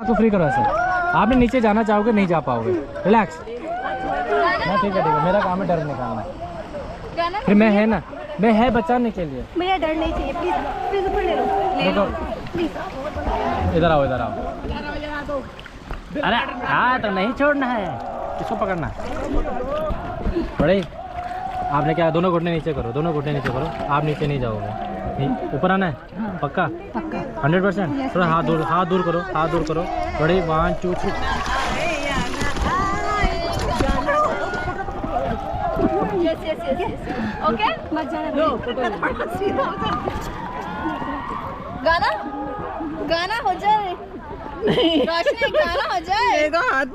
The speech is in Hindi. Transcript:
तो फ्री करो ऐसे। आपने नीचे जाना चाहोगे नहीं जा पाओगे, रिलैक्स। हाँ ठीक है मेरा काम है डर निकालना। फिर मैं है ना, मैं है बचाने के लिए। मुझे डर नहीं चाहिए, प्लीज प्लीज ऊपर ले लो, देखो प्लीज। इधर आओ इधर आओ। अरे हाँ तो नहीं छोड़ना है, किसको पकड़ना है बड़े। आपने क्या, दोनों घुटने नीचे करो, दोनों घुटने नीचे करो। आप नीचे नहीं जाओगे, ऊपर आना है पक्का 100%। थोड़ा हाथ दूर करो, हाथ दूर करो बड़े। 1 2 3 ओके मत जाना। गाना गाना हो जाए, रोशनी गाना हो जाए। हाथ